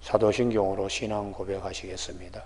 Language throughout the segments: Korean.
사도신경으로 신앙 고백하시겠습니다.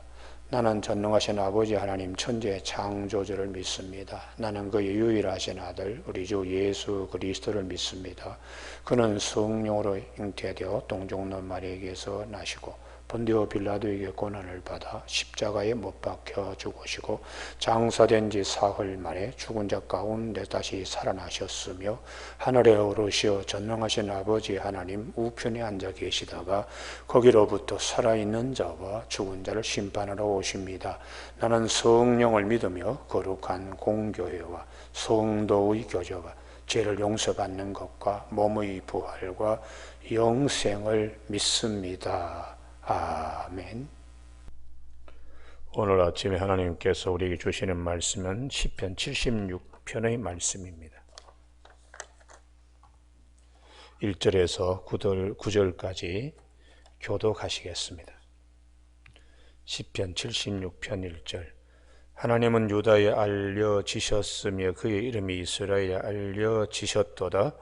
나는 전능하신 아버지 하나님 천지의 창조주를 믿습니다. 나는 그의 유일하신 아들 우리 주 예수 그리스도를 믿습니다. 그는 성령으로 잉태되어 동정녀 마리아에게서 나시고 본디오 빌라도에게 고난을 받아 십자가에 못 박혀 죽으시고 장사된 지 사흘 만에 죽은 자 가운데 다시 살아나셨으며 하늘에 오르시어 전능하신 아버지 하나님 우편에 앉아 계시다가 거기로부터 살아있는 자와 죽은 자를 심판하러 오십니다. 나는 성령을 믿으며 거룩한 공교회와 성도의 교제와 죄를 용서받는 것과 몸의 부활과 영생을 믿습니다. 아멘. 오늘 아침에 하나님께서 우리에게 주시는 말씀은 시편 76편의 말씀입니다. 1절에서 9절까지 교독하시겠습니다. 시편 76편 1절. 하나님은 유다에 알려지셨으며 그의 이름이 이스라엘에 알려지셨도다.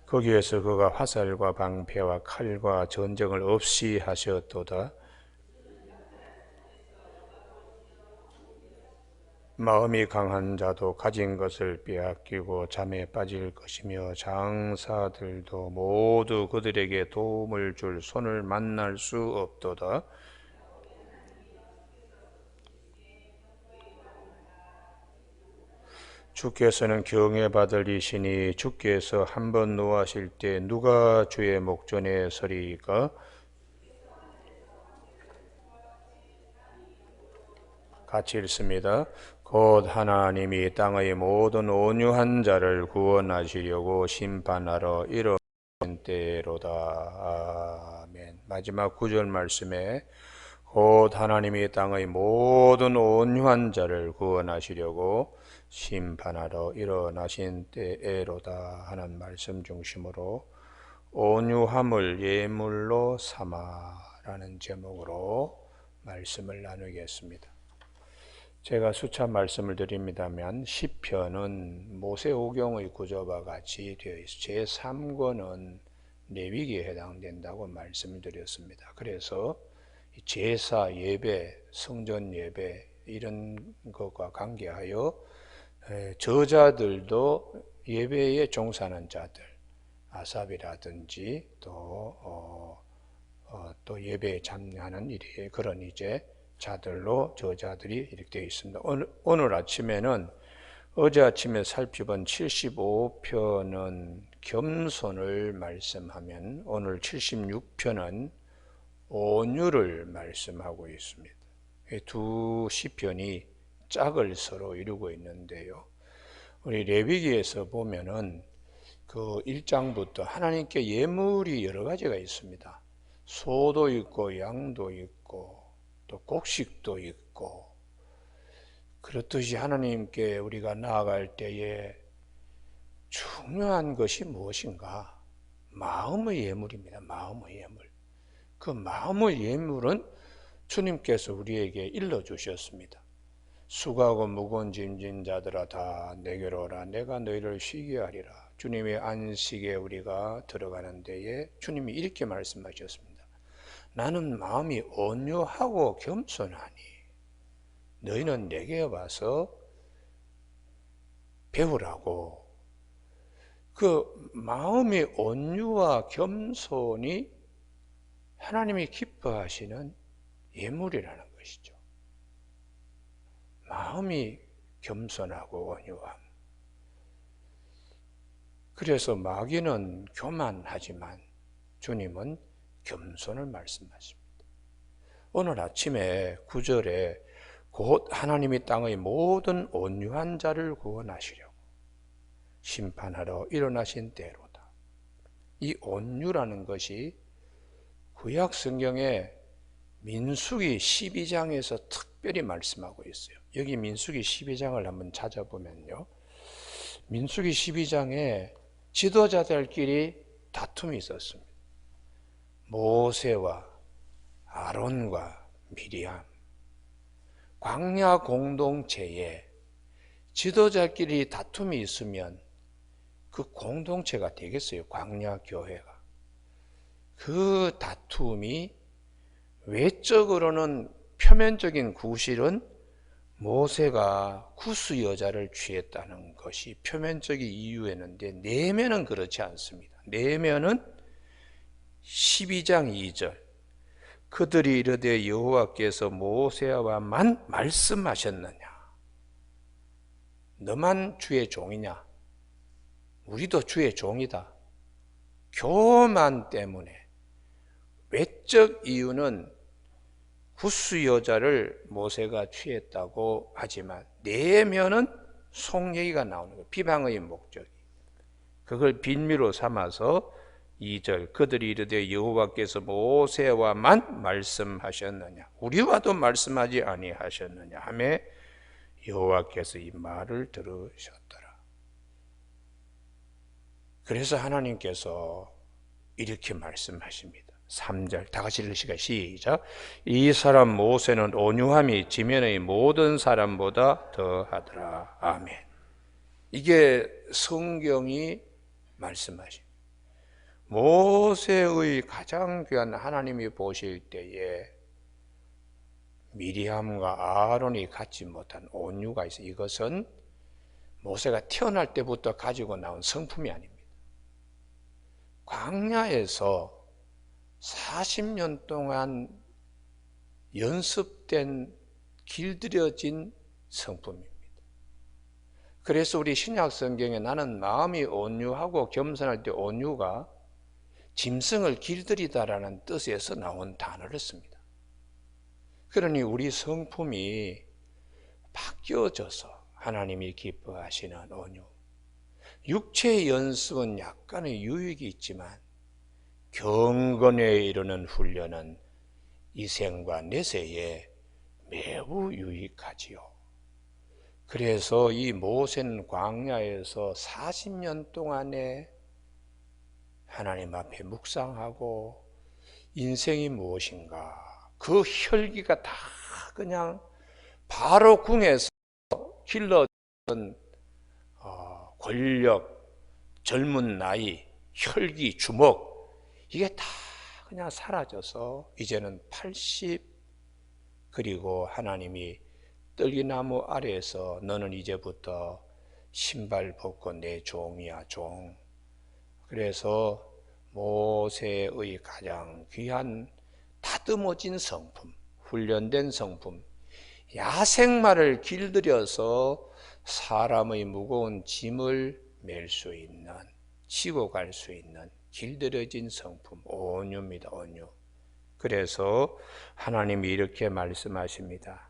거기에서 그가 화살과 방패와 칼과 전쟁을 없이 하셨도다. 마음이 강한 자도 가진 것을 빼앗기고 잠에 빠질 것이며 장사들도 모두 그들에게 도움을 줄 손을 만날 수 없도다. 주께서는 경외받을 이시니 주께서 한번 노하실 때 누가 주의 목전에 서리이까? 같이 읽습니다. 곧 하나님이 땅의 모든 온유한 자를 구원하시려고 심판하러 이르신 때로다. 아멘. 마지막 9절 말씀에 곧 하나님이 땅의 모든 온유한 자를 구원하시려고 심판하러 일어나신 때에로다 하는 말씀 중심으로 온유함을 예물로 삼아라는 제목으로 말씀을 나누겠습니다. 제가 수차 말씀을 드립니다만 시편은 모세오경의 구조와 같이 되어 있어요. 제3권은 레위기에 해당된다고 말씀을 드렸습니다. 그래서 제사 예배, 성전 예배 이런 것과 관계하여 저자들도 예배에 종사하는 자들, 아삽이라든지 또 예배에 참여하는 일이 그런 이제 자들로 저자들이 이렇게 되어 있습니다. 오늘 아침에는 어제 아침에 살펴본 75편은 겸손을 말씀하면 오늘 76편은 온유를 말씀하고 있습니다. 두 시편이 짝을 서로 이루고 있는데요. 우리 레위기에서 보면은 그 1장부터 하나님께 예물이 여러 가지가 있습니다. 소도 있고 양도 있고 또 곡식도 있고 그렇듯이 하나님께 우리가 나아갈 때에 중요한 것이 무엇인가? 마음의 예물입니다. 마음의 예물. 그 마음의 예물은 주님께서 우리에게 일러주셨습니다. 수고하고 무거운 짐진 자들아 다 내게로 오라. 내가 너희를 쉬게 하리라. 주님의 안식에 우리가 들어가는 데에 주님이 이렇게 말씀하셨습니다. 나는 마음이 온유하고 겸손하니 너희는 내게 와서 배우라고. 그 마음의 온유와 겸손이 하나님이 기뻐하시는 예물이라는 것이죠. 마음이 겸손하고 온유함. 그래서 마귀는 교만하지만 주님은 겸손을 말씀하십니다. 오늘 아침에 9절에 곧 하나님이 땅의 모든 온유한 자를 구원하시려고 심판하러 일어나신 때로다. 이 온유라는 것이 구약 성경에 민수기 12장에서 특별히 말씀하고 있어요. 여기 민수기 12장을 한번 찾아보면요. 민수기 12장에 지도자들끼리 다툼이 있었습니다. 모세와 아론과 미리암. 광야 공동체에 지도자끼리 다툼이 있으면 그 공동체가 되겠어요. 광야 교회가. 그 다툼이 외적으로는 표면적인 구실은 모세가 구스 여자를 취했다는 것이 표면적인 이유였는데 내면은 그렇지 않습니다. 내면은 12장 2절 그들이 이르되 여호와께서 모세와만 말씀하셨느냐? 너만 주의 종이냐? 우리도 주의 종이다. 교만 때문에 외적 이유는 구스 여자를 모세가 취했다고 하지만 내면은 속얘기가 나오는 거예요. 비방의 목적이. 그걸 빌미로 삼아서 2절 그들이 이르되 여호와께서 모세와만 말씀하셨느냐 우리와도 말씀하지 아니하셨느냐 하매 여호와께서 이 말을 들으셨더라. 그래서 하나님께서 이렇게 말씀하십니다. 3절 다 같이 읽으시겠습니다. 시작. 이 사람 모세는 온유함이 지면의 모든 사람보다 더하더라. 아멘. 이게 성경이 말씀하십니다. 모세의 가장 귀한 하나님이 보실 때에 미리암과 아론이 갖지 못한 온유가 있어요. 이것은 모세가 태어날 때부터 가지고 나온 성품이 아닙니다. 광야에서 40년 동안 연습된 길들여진 성품입니다. 그래서 우리 신약 성경에 나는 마음이 온유하고 겸손할 때 온유가 짐승을 길들이다라는 뜻에서 나온 단어를 씁니다. 그러니 우리 성품이 바뀌어져서 하나님이 기뻐하시는 온유. 육체의 연습은 약간의 유익이 있지만 경건에 이르는 훈련은 이생과 내세에 매우 유익하지요. 그래서 이 모세는 광야에서 40년 동안에 하나님 앞에 묵상하고 인생이 무엇인가 그 혈기가 다 그냥 바로 궁에서 길러진 권력, 젊은 나이, 혈기, 주먹 이게 다 그냥 사라져서 이제는 80 그리고 하나님이 떨기나무 아래에서 너는 이제부터 신발 벗고 내 종이야 종. 그래서 모세의 가장 귀한 다듬어진 성품, 훈련된 성품, 야생마를 길들여서 사람의 무거운 짐을 맬 수 있는, 치고 갈 수 있는 길들여진 성품, 온유입니다. 온유. 그래서 하나님이 이렇게 말씀하십니다.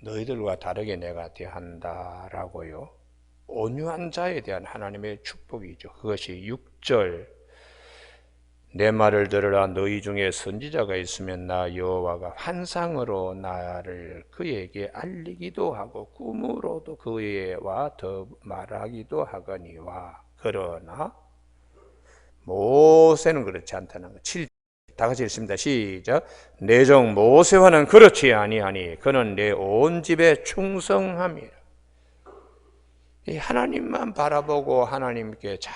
너희들과 다르게 내가 대한다라고요. 온유한 자에 대한 하나님의 축복이죠. 그것이 6절 내 말을 들으라. 너희 중에 선지자가 있으면 나 여호와가 환상으로 나를 그에게 알리기도 하고 꿈으로도 그에와 더 말하기도 하거니와. 그러나 모세는 그렇지 않다는 거. 7, 다 같이 읽습니다. 시작. 내 종 모세와는 그렇지 아니하니 그는 내 온 집에 충성함이라. 하나님만 바라보고 하나님께 잘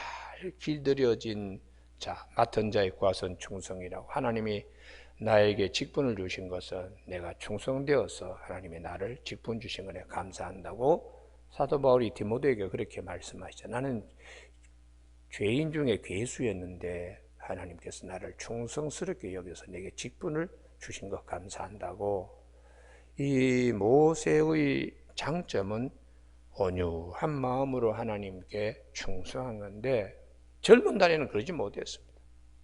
길들여진 자, 맡은 자의 과선 충성이라고. 하나님이 나에게 직분을 주신 것은 내가 충성되어서 하나님이 나를 직분 주신 것에 감사한다고 사도 바울이 디모데에게 그렇게 말씀하시죠. 나는 죄인 중에 괴수였는데 하나님께서 나를 충성스럽게 여겨서 내게 직분을 주신 것 감사한다고. 이 모세의 장점은 온유한 마음으로 하나님께 충성한 건데 젊은 날에는 그러지 못했습니다.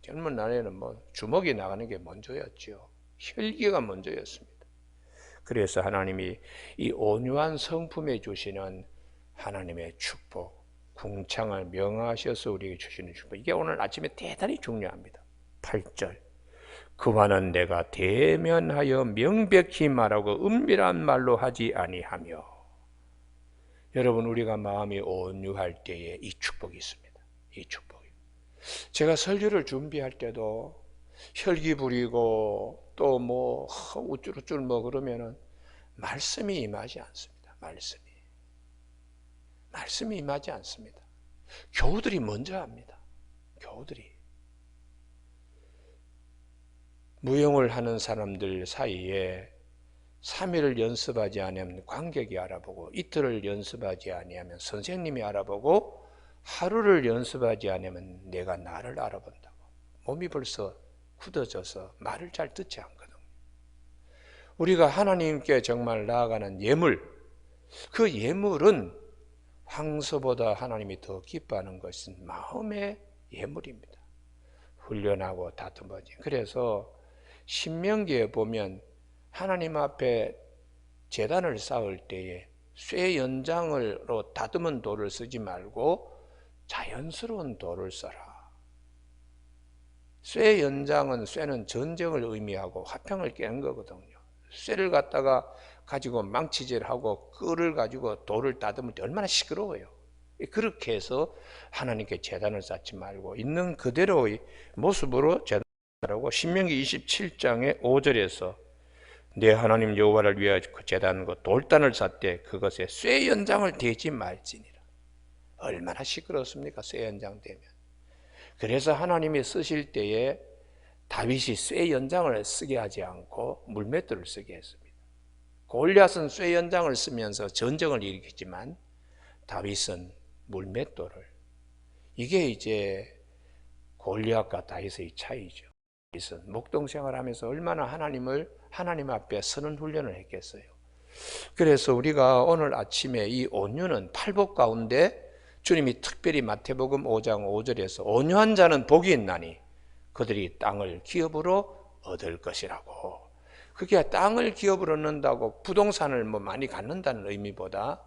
젊은 날에는 주먹이 나가는 게 먼저였죠. 혈기가 먼저였습니다. 그래서 하나님이 이 온유한 성품에 주시는 하나님의 축복, 궁창을 명하셔서 우리에게 주시는 축복, 이게 오늘 아침에 대단히 중요합니다. 8절 그와는 내가 대면하여 명백히 말하고 은밀한 말로 하지 아니하며. 여러분, 우리가 마음이 온유할 때에 이 축복이 있습니다. 이 축복이. 제가 설교를 준비할 때도 혈기 부리고 또 우쭐우쭐 그러면은 말씀이 임하지 않습니다. 말씀이 임하지 않습니다. 교우들이 먼저 합니다. 교우들이. 무용을 하는 사람들 사이에 3일을 연습하지 않으면 관객이 알아보고, 이틀을 연습하지 아니하면 선생님이 알아보고, 하루를 연습하지 않으면 내가 나를 알아본다고. 몸이 벌써 굳어져서 말을 잘 듣지 않거든. 우리가 하나님께 정말 나아가는 예물, 그 예물은 황소보다 하나님이 더 기뻐하는 것은 마음의 예물입니다. 훈련하고 다툼하지. 그래서 신명기에 보면 하나님 앞에 제단을 쌓을 때에 쇠 연장으로 다듬은 돌을 쓰지 말고 자연스러운 돌을 써라. 쇠 연장은, 쇠는 전쟁을 의미하고 화평을 깨는 거거든요. 쇠를 갖다가 가지고 망치질하고 끌을 가지고 돌을 다듬을 때 얼마나 시끄러워요. 그렇게 해서 하나님께 제단을 쌓지 말고 있는 그대로의 모습으로 제단을 쌓으라고 신명기 27장의 5절에서 내 하나님 여호와를 위하여 그 제단과 돌단을 쌓되 그것에 쇠 연장을 대지 말지니라. 얼마나 시끄럽습니까? 쇠 연장 되면. 그래서 하나님이 쓰실 때에 다윗이 쇠 연장을 쓰게 하지 않고 물맷돌을 쓰게 했습니다. 골리앗은 쇠 연장을 쓰면서 전쟁을 일으키지만 다윗은 물맷돌을. 이게 이제 골리앗과 다윗의 차이죠. 다윗은 목동생활하면서 얼마나 하나님 앞에 서는 훈련을 했겠어요. 그래서 우리가 오늘 아침에 이 온유는 팔복 가운데 주님이 특별히 마태복음 5장 5절에서 온유한 자는 복이 있나니 그들이 땅을 기업으로 얻을 것이라고. 그게 땅을 기업으로 얻는다고 부동산을 많이 갖는다는 의미보다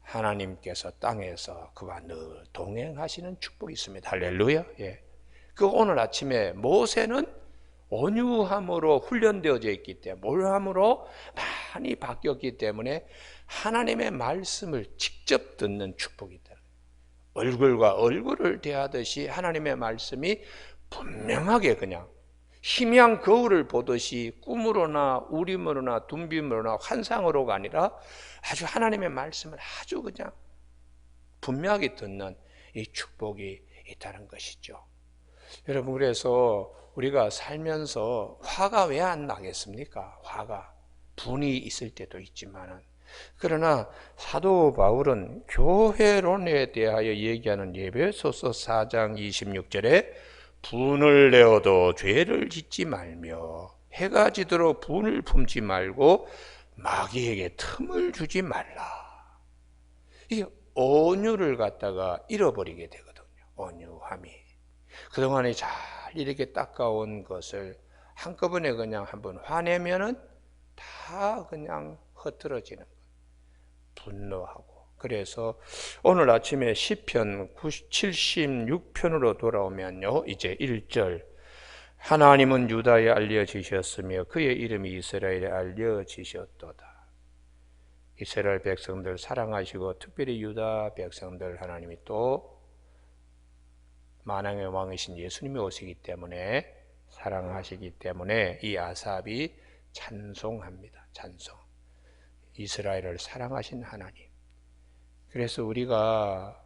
하나님께서 땅에서 그와 늘 동행하시는 축복이 있습니다. 할렐루야. 예. 그 오늘 아침에 모세는 온유함으로 훈련되어져 있기 때문에, 온유함으로 많이 바뀌었기 때문에 하나님의 말씀을 직접 듣는 축복이 있다. 얼굴과 얼굴을 대하듯이 하나님의 말씀이 분명하게 그냥 희미한 거울을 보듯이 꿈으로나 우림으로나 둠빔으로나 환상으로가 아니라 아주 하나님의 말씀을 아주 그냥 분명하게 듣는 이 축복이 있다는 것이죠. 여러분, 그래서 우리가 살면서 화가 왜 안 나겠습니까? 화가 분이 있을 때도 있지만은, 그러나 사도 바울은 교회론에 대하여 얘기하는 에베소서 4장 26절에 분을 내어도 죄를 짓지 말며 해가 지도록 분을 품지 말고 마귀에게 틈을 주지 말라. 이게 온유를 갖다가 잃어버리게 되거든요. 온유함이. 그동안에 잘 이렇게 닦아온 것을 한꺼번에 그냥 한번 화내면은 다 그냥 흐트러지는 거예요. 분노하고. 그래서 오늘 아침에 시편 76편으로 돌아오면요, 이제 1절 하나님은 유다에 알려지셨으며 그의 이름이 이스라엘에 알려지셨도다. 이스라엘 백성들 사랑하시고 특별히 유다 백성들 하나님이 또 만왕의 왕이신 예수님이 오시기 때문에 사랑하시기 때문에 이 아삽이 찬송합니다. 찬송. 이스라엘을 사랑하신 하나님. 그래서 우리가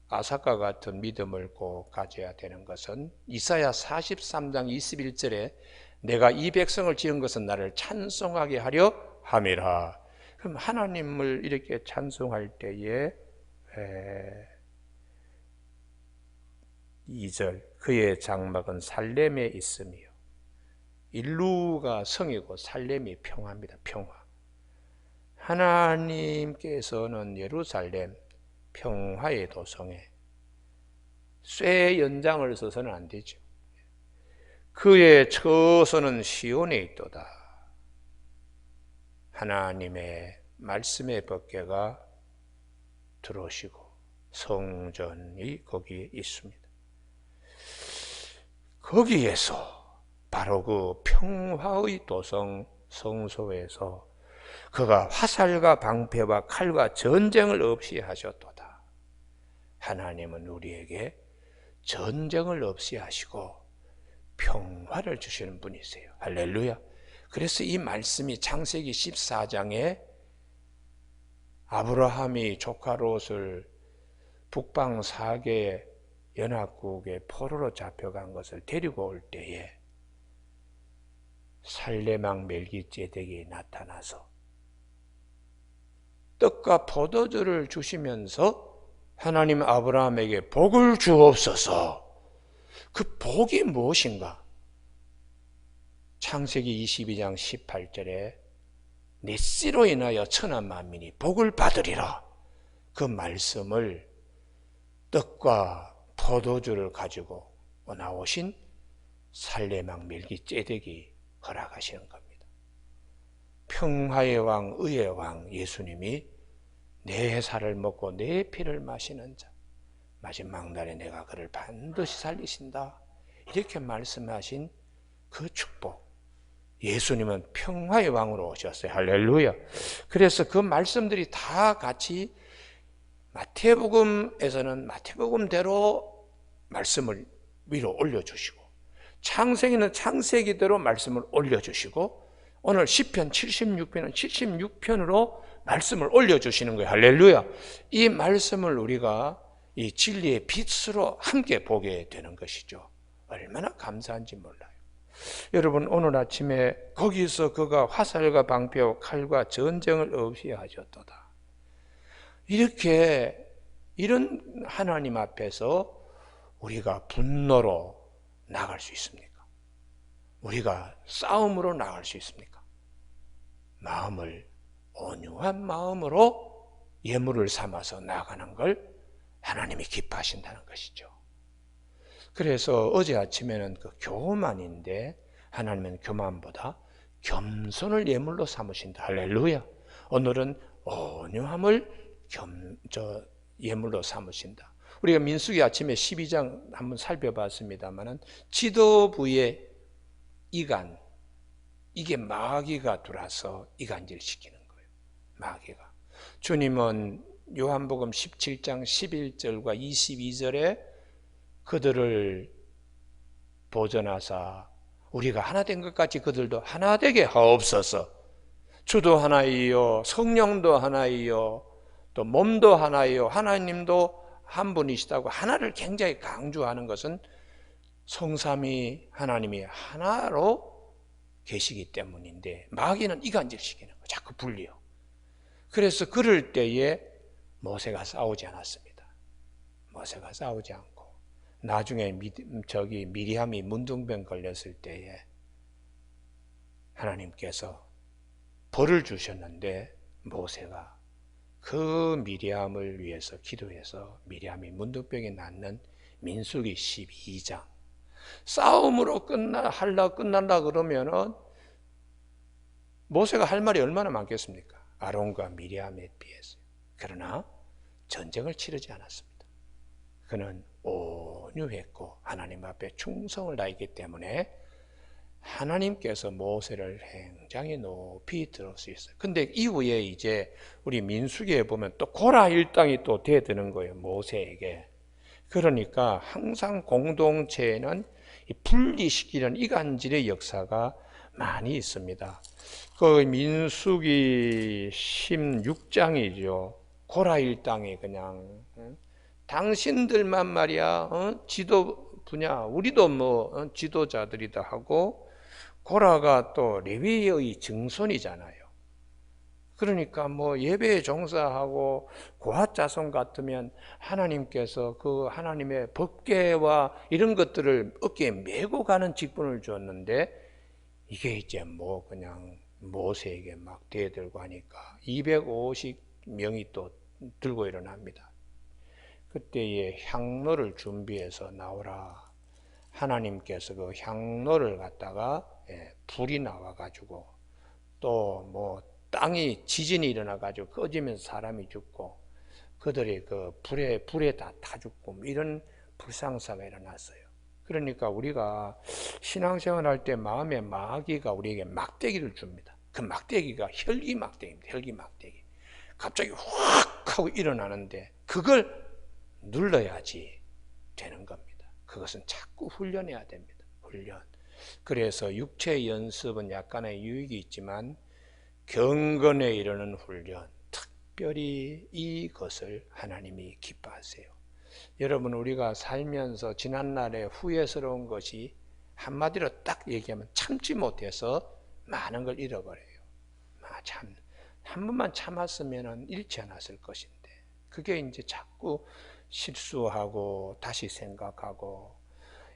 아삭과 같은 믿음을 꼭 가져야 되는 것은 이사야 43장 21절에 내가 이 백성을 지은 것은 나를 찬송하게 하려 함이라. 그럼 하나님을 이렇게 찬송할 때에 2절 그의 장막은 살렘에 있으며, 일루가 성이고 살렘이 평화입니다. 평화. 하나님께서는 예루살렘 평화의 도성에 쇠 연장을 써서는 안 되죠. 그의 처소는 시온에 있도다. 하나님의 말씀의 법궤가 들어오시고 성전이 거기에 있습니다. 거기에서 바로 그 평화의 도성 성소에서 그가 화살과 방패와 칼과 전쟁을 없이 하셨도다. 하나님은 우리에게 전쟁을 없이 하시고 평화를 주시는 분이세요. 할렐루야. 그래서 이 말씀이 창세기 14장에 아브라함이 조카 롯을 북방 4개 연합국의 포로로 잡혀간 것을 데리고 올 때에 살레망 멜기ጼ덱이 나타나서 떡과 포도주를 주시면서 하나님 아브라함에게 복을 주옵소서. 그 복이 무엇인가? 창세기 22장 18절에 네 씨로 인하여 천하 만민이 복을 받으리라. 그 말씀을 떡과 포도주를 가지고 나오신 살레망 멜기ጼ덱이 허락하시는 겁니다. 평화의 왕, 의의 왕 예수님이 내 살을 먹고 내 피를 마시는 자, 마지막 날에 내가 그를 반드시 살리신다. 이렇게 말씀하신 그 축복. 예수님은 평화의 왕으로 오셨어요. 할렐루야. 그래서 그 말씀들이 다 같이 마태복음에서는 마태복음대로 말씀을 위로 올려주시고, 창세기는 창세기대로 말씀을 올려주시고, 오늘 시편 76편은 76편으로 말씀을 올려주시는 거예요. 할렐루야. 이 말씀을 우리가 이 진리의 빛으로 함께 보게 되는 것이죠. 얼마나 감사한지 몰라요. 여러분, 오늘 아침에 거기서 그가 화살과 방패와 칼과 전쟁을 없이 하셨도다. 이런 하나님 앞에서 우리가 분노로 나갈 수 있습니까? 우리가 싸움으로 나갈 수 있습니까? 마음을 온유한 마음으로 예물을 삼아서 나가는 걸 하나님이 기뻐하신다는 것이죠. 그래서 어제 아침에는 그 교만인데 하나님은 교만보다 겸손을 예물로 삼으신다. 할렐루야. 오늘은 온유함을 예물로 삼으신다. 우리가 민수기 아침에 12장 한번 살펴봤습니다만은 지도부의 이간, 이게 마귀가 들어와서 이간질시키는 거예요. 마귀가. 주님은 요한복음 17장 11절과 22절에 그들을 보전하사 우리가 하나 된 것 같이 그들도 하나 되게 하옵소서. 주도 하나이요, 성령도 하나이요, 또 몸도 하나이요, 하나님도 한 분이시다고 하나를 굉장히 강조하는 것은 성삼위 하나님이 하나로 계시기 때문인데, 마귀는 이간질시키는 거예요. 자꾸 분리요. 그래서 그럴 때에 모세가 싸우지 않았습니다. 모세가 싸우지 않고 나중에 미리암이 문둥병 걸렸을 때에 하나님께서 벌을 주셨는데 모세가 그 미리암을 위해서 기도해서 미리암이 문둥병이 낫는 민수기 12장 싸움으로 끝날라 그러면은 모세가 할 말이 얼마나 많겠습니까? 아론과 미리암에 비해서. 그러나 전쟁을 치르지 않았습니다. 그는 온유했고 하나님 앞에 충성을 다했기 때문에 하나님께서 모세를 굉장히 높이 들을 수 있어요. 근데 이후에 이제 우리 민수기에 보면 또 고라 일당이 또 대드는 거예요. 모세에게. 그러니까 항상 공동체에는 분리시키는 이간질의 역사가 많이 있습니다. 그 민수기 16장이죠. 고라 일당이 그냥 당신들만 말이야 지도 분야 우리도 뭐 지도자들이다 하고, 고라가 또 레위의 증손이잖아요. 그러니까 뭐 예배에 종사하고 고핫 자손 같으면 하나님께서 그 하나님의 법궤와 이런 것들을 어깨에 메고 가는 직분을 줬는데, 이게 이제 뭐 그냥 모세에게 막 대들고 하니까 250명이 또 들고 일어납니다. 그때에 향로를 준비해서 나오라. 하나님께서 그 향로를 갖다가 불이 나와가지고 또 뭐 땅이 지진이 일어나가지고 꺼지면서 사람이 죽고 그들이 그 불에 다 타 죽고 이런 불상사가 일어났어요. 그러니까 우리가 신앙생활 할 때 마음에 마귀가 우리에게 막대기를 줍니다. 그 막대기가 혈기 막대기입니다. 혈기 막대기. 갑자기 확 하고 일어나는데 그걸 눌러야지 되는 겁니다. 그것은 자꾸 훈련해야 됩니다. 훈련. 그래서 육체 연습은 약간의 유익이 있지만 경건에 이르는 훈련, 특별히 이것을 하나님이 기뻐하세요. 여러분, 우리가 살면서 지난날에 후회스러운 것이 한마디로 딱 얘기하면 참지 못해서 많은 걸 잃어버려요. 참, 한 번만 참았으면 잃지 않았을 것인데, 그게 이제 자꾸 실수하고 다시 생각하고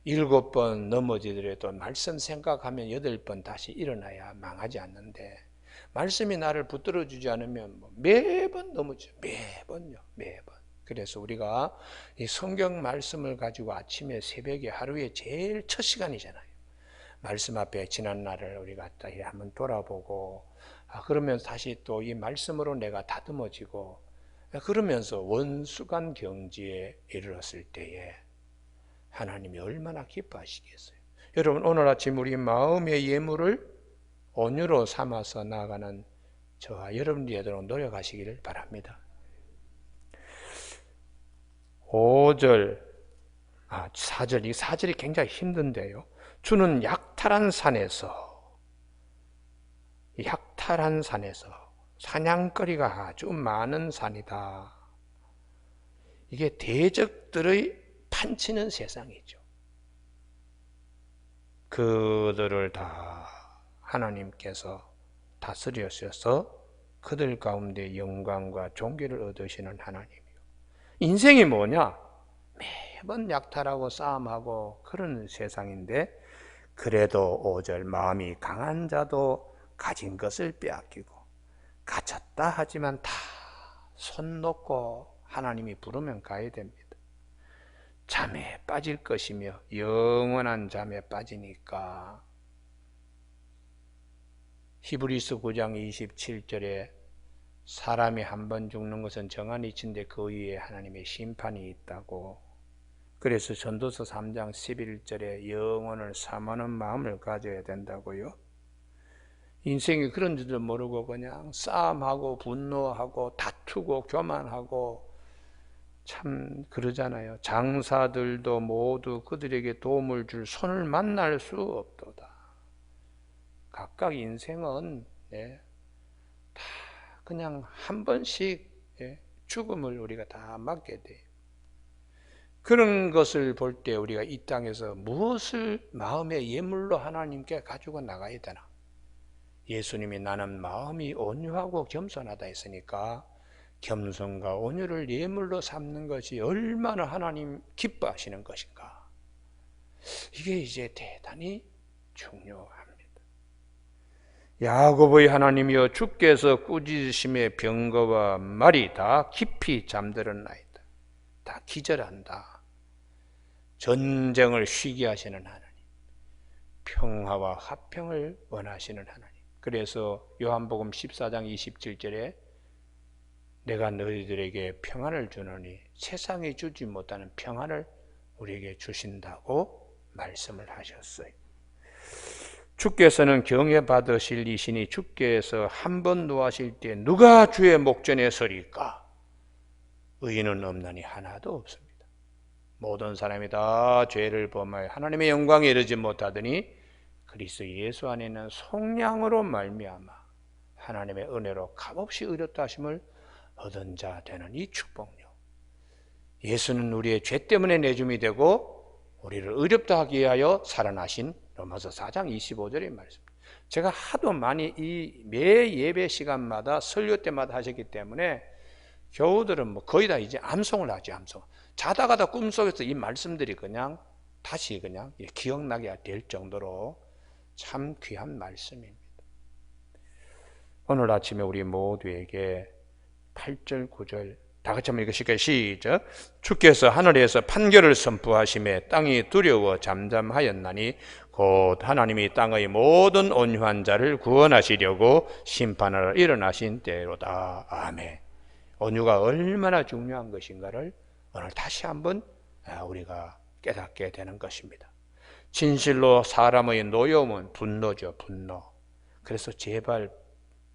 7번 넘어지더라도 말씀 생각하면 8번 다시 일어나야 망하지 않는데, 말씀이 나를 붙들어 주지 않으면 매번 넘어져. 매번요. 매번. 그래서 우리가 이 성경 말씀을 가지고 아침에 새벽에 하루에 제일 첫 시간이잖아요. 말씀 앞에 지난 날을 우리가 한번 돌아보고, 그러면서 다시 또 이 말씀으로 내가 다듬어지고, 그러면서 원수간 경지에 이르렀을 때에 하나님이 얼마나 기뻐하시겠어요. 여러분, 오늘 아침 우리 마음의 예물을 온유로 삼아서 나아가는 저와 여러분들이 노력하시기를 바랍니다. 5절, 4절, 이 4절이 굉장히 힘든데요. 주는 약탈한 산에서 사냥거리가 아주 많은 산이다. 이게 대적들의 판치는 세상이죠. 그들을 다 하나님께서 다스리셔서 그들 가운데 영광과 존귀를 얻으시는 하나님이요. 인생이 뭐냐? 매번 약탈하고 싸움하고 그런 세상인데, 그래도 5절, 마음이 강한 자도 가진 것을 빼앗기고 갇혔다 하지만 다 손 놓고 하나님이 부르면 가야 됩니다. 잠에 빠질 것이며 영원한 잠에 빠지니까. 히브리서 9장 27절에 사람이 한 번 죽는 것은 정한 이치인데 그 위에 하나님의 심판이 있다고. 그래서 전도서 3장 11절에 영혼을 사모하는 마음을 가져야 된다고요. 인생이 그런 줄도 모르고 그냥 싸움하고 분노하고 다투고 교만하고 참 그러잖아요. 장사들도 모두 그들에게 도움을 줄 손을 만날 수 없도다. 각각 인생은 다 그냥 한 번씩 죽음을 우리가 다 맞게 돼요. 그런 것을 볼 때 우리가 이 땅에서 무엇을 마음의 예물로 하나님께 가지고 나가야 되나? 예수님이 나는 마음이 온유하고 겸손하다 했으니까 겸손과 온유를 예물로 삼는 것이 얼마나 하나님 기뻐하시는 것인가. 이게 이제 대단히 중요합니다. 야곱의 하나님이여 주께서 꾸짖으심의 병거와 말이 다 깊이 잠들었나이다. 다 기절한다. 전쟁을 쉬게 하시는 하나님, 평화와 화평을 원하시는 하나님. 그래서 요한복음 14장 27절에 내가 너희들에게 평안을 주노니 세상이 주지 못하는 평안을 우리에게 주신다고 말씀을 하셨어요. 주께서는 경외 받으실 이시니 주께서 한 번 노하실 때 누가 주의 목전에 서리까? 의인은 없나니 하나도 없습니다. 모든 사람이 다 죄를 범하여 하나님의 영광에 이르지 못하더니 그리스도 예수 안에 있는 속량으로 말미암아 하나님의 은혜로 값없이 의롭다 하심을 얻은 자 되는 이 축복요. 예수는 우리의 죄 때문에 내줌이 되고 우리를 의롭다 하기 위하여 살아나신 로마서 4장 25절의 말씀. 제가 하도 많이 매 예배 시간마다 설교 때마다 하셨기 때문에 교우들은 거의 다 이제 암송을 하죠. 암송. 자다가다 꿈속에서 이 말씀들이 그냥 다시 그냥 기억나게 될 정도로 참 귀한 말씀입니다. 오늘 아침에 우리 모두에게 8절 9절 다 같이 한번 읽으실까요? 시작. 주께서 하늘에서 판결을 선포하심에 땅이 두려워 잠잠하였나니 곧 하나님이 땅의 모든 온유한 자를 구원하시려고 심판하러 일어나신 때로다. 아멘. 온유가 얼마나 중요한 것인가를 오늘 다시 한번 우리가 깨닫게 되는 것입니다. 진실로 사람의 노여움은 분노죠. 분노. 그래서 제발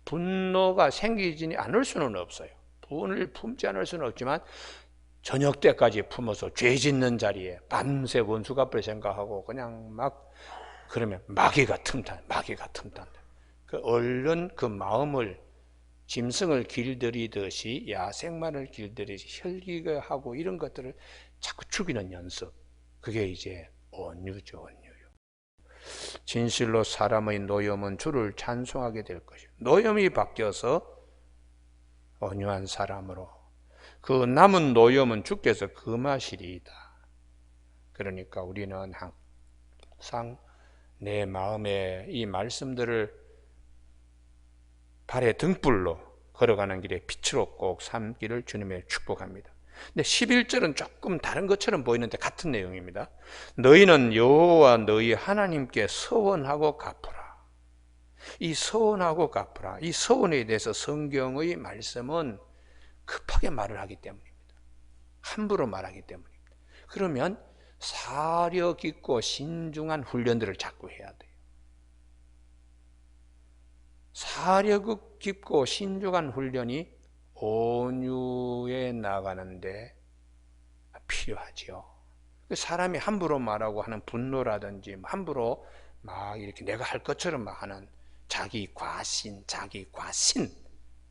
분노가 생기지 않을 수는 없어요. 분을 품지 않을 수는 없지만 저녁 때까지 품어서 죄 짓는 자리에 밤새 원수 갚을 생각하고 그냥 그러면 마귀가 틈탄다. 그 얼른 그 마음을 짐승을 길들이듯이 야생마를 길들이듯이 혈기가 하고 이런 것들을 자꾸 죽이는 연습. 그게 이제 온유죠, 온유요. 진실로 사람의 노염은 주를 찬송하게 될 것이요. 노염이 바뀌어서 온유한 사람으로 그 남은 노염은 주께서 금하시리이다. 그러니까 우리는 항상 내 마음에 이 말씀들을 발의 등불로 걸어가는 길에 빛으로 꼭 삼기를 주님의 축복합니다. 근데 11절은 조금 다른 것처럼 보이는데 같은 내용입니다. 너희는 여호와 너희 하나님께 서원하고 갚으라. 이 서원하고 갚으라. 이 서원에 대해서 성경의 말씀은 급하게 말을 하기 때문입니다. 함부로 말하기 때문입니다. 그러면 사려 깊고 신중한 훈련들을 자꾸 해야 돼요. 사려 깊고 신중한 훈련이 온유에 나가는데 필요하지요. 사람이 함부로 말하고 하는 분노라든지 함부로 막 이렇게 내가 할 것처럼 하는 자기 과신,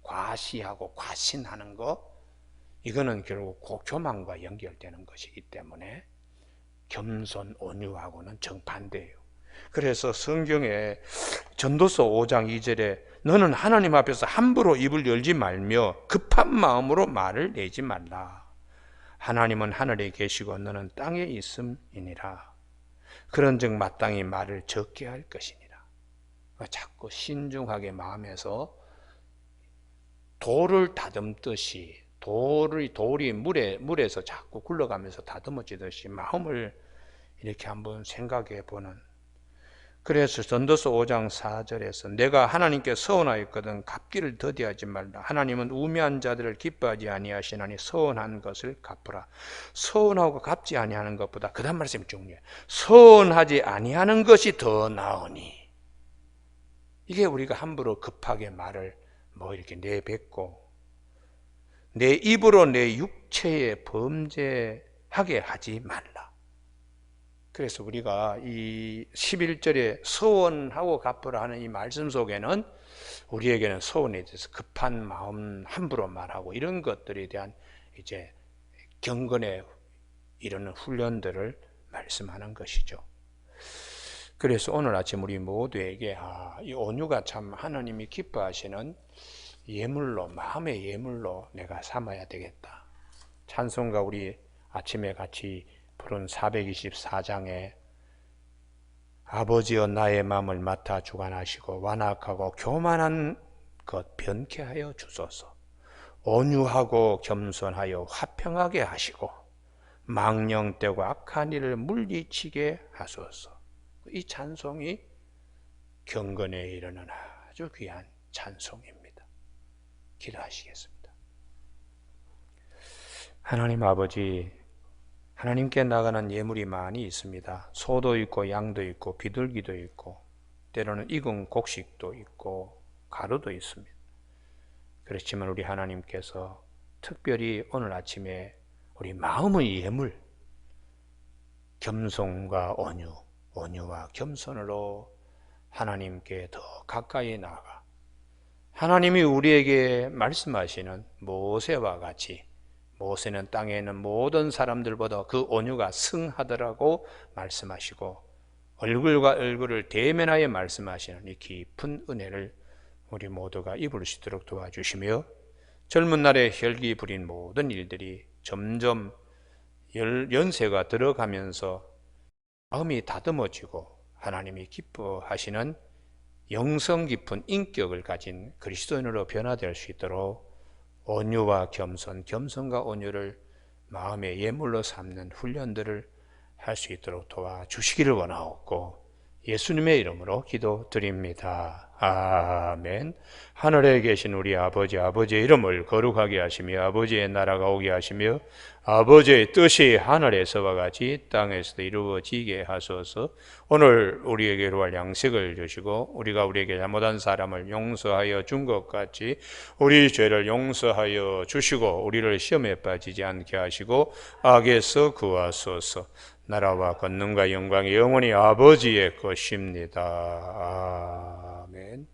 과시하고 과신하는 거, 이거는 결국 교만과 연결되는 것이기 때문에 겸손, 온유하고는 정반대예요. 그래서 성경에 전도서 5장 2절에 너는 하나님 앞에서 함부로 입을 열지 말며 급한 마음으로 말을 내지 말라. 하나님은 하늘에 계시고 너는 땅에 있음이니라. 그런즉 마땅히 말을 적게 할 것이니라. 자꾸 신중하게 마음에서 돌을 다듬듯이 돌이 물에서 자꾸 굴러가면서 다듬어지듯이 마음을 이렇게 한번 생각해 보는. 그래서 전도서 5장 4절에서 내가 하나님께 서원하였거든 갚기를 더디하지 말라. 하나님은 우매한 자들을 기뻐하지 아니하시나니 서원한 것을 갚으라. 서원하고 갚지 아니하는 것보다 그 다음 말씀이 중요해요. 서원하지 아니하는 것이 더 나으니. 이게 우리가 함부로 급하게 말을 이렇게 내뱉고 내 입으로 내 육체에 범죄하게 하지 말라. 그래서 우리가 이 11절에 서원하고 갚으라 하는 이 말씀 속에는 우리에게는 서원에 대해서 급한 마음 함부로 말하고 이런 것들에 대한 이제 경건에 이르는 훈련들을 말씀하는 것이죠. 그래서 오늘 아침 우리 모두에게 이 온유가 참 하나님이 기뻐하시는 예물로, 마음의 예물로 내가 삼아야 되겠다. 찬송가 우리 아침에 같이 부른 424장에 아버지여 나의 마음을 맡아 주관하시고 완악하고 교만한 것 변케 하여 주소서. 온유하고 겸손하여 화평하게 하시고 망령되고 악한 일을 물리치게 하소서. 이 찬송이 경건에 이르는 아주 귀한 찬송입니다. 기도하시겠습니다. 하나님 아버지, 하나님께 나가는 예물이 많이 있습니다. 소도 있고 양도 있고 비둘기도 있고 때로는 익은 곡식도 있고 가루도 있습니다. 그렇지만 우리 하나님께서 특별히 오늘 아침에 우리 마음의 예물, 겸손과 온유와 겸손으로 하나님께 더 가까이 나아가 하나님이 우리에게 말씀하시는 모세와 같이, 모세는 땅에 있는 모든 사람들보다 그 온유가 승하더라고 말씀하시고 얼굴과 얼굴을 대면하여 말씀하시는 이 깊은 은혜를 우리 모두가 입을 수 있도록 도와주시며 젊은 날에 혈기 부린 모든 일들이 점점 연세가 들어가면서 마음이 다듬어지고 하나님이 기뻐하시는 영성 깊은 인격을 가진 그리스도인으로 변화될 수 있도록 온유와 겸손과 온유를 마음의 예물로 삼는 훈련들을 할 수 있도록 도와주시기를 원하옵고 예수님의 이름으로 기도드립니다. 아멘. 하늘에 계신 우리 아버지의 이름을 거룩하게 하시며 아버지의 나라가 오게 하시며 아버지의 뜻이 하늘에서와 같이 땅에서도 이루어지게 하소서. 오늘 우리에게 이루할 양식을 주시고 우리가 우리에게 잘못한 사람을 용서하여 준 것 같이 우리 죄를 용서하여 주시고 우리를 시험에 빠지지 않게 하시고 악에서 구하소서. 나라와 권능과 영광이 영원히 아버지의 것입니다. 아멘.